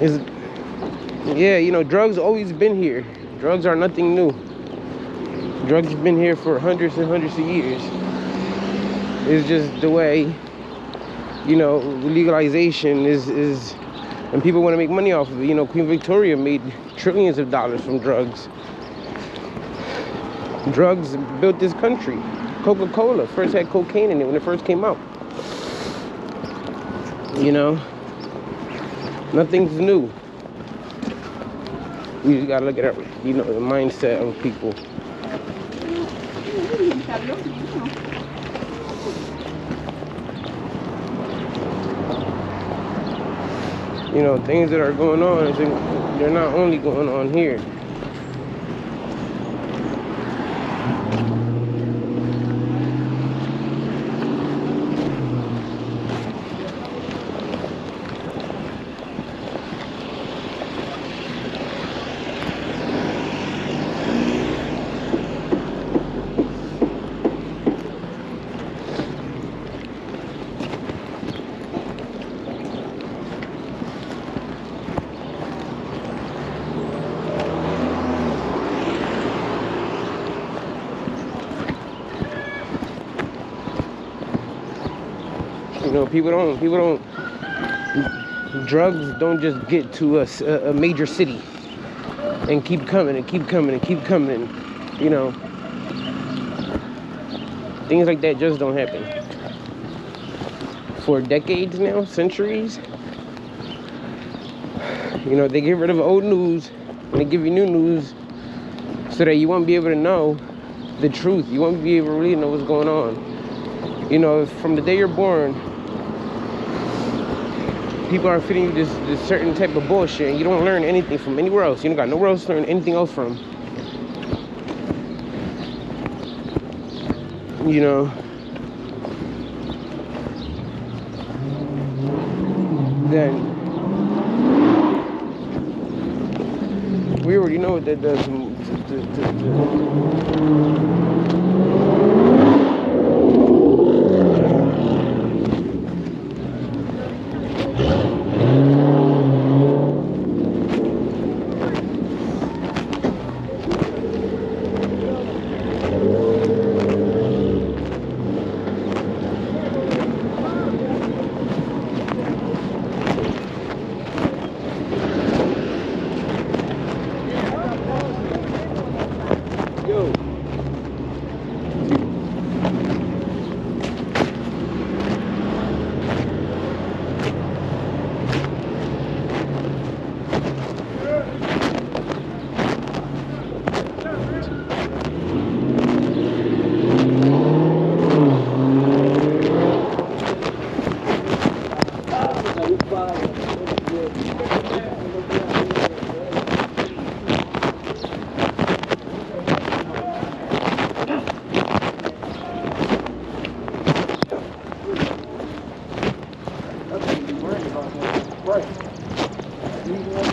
is, yeah, you know, drugs always been here. Drugs are nothing new. Drugs have been here for hundreds and hundreds of years. It's just the way, you know, legalization is, and people want to make money off of it. You know, Queen Victoria made trillions of dollars from drugs. Drugs built this country. Coca-Cola first had cocaine in it when it first came out. You know, nothing's new. You just gotta look at it, you know, the mindset of people. You know, things that are going on, they're not only going on here. You know, people don't, drugs don't just get to a major city and keep coming and keep coming and keep coming. You know, things like that just don't happen. For decades now, centuries, you know, they get rid of old news and they give you new news so that you won't be able to know the truth. You won't be able to really know what's going on. You know, from the day you're born, people are feeding you this certain type of bullshit, and you don't learn anything from anywhere else. You don't got nowhere else to learn anything else from. You know, then we already know what that does Right.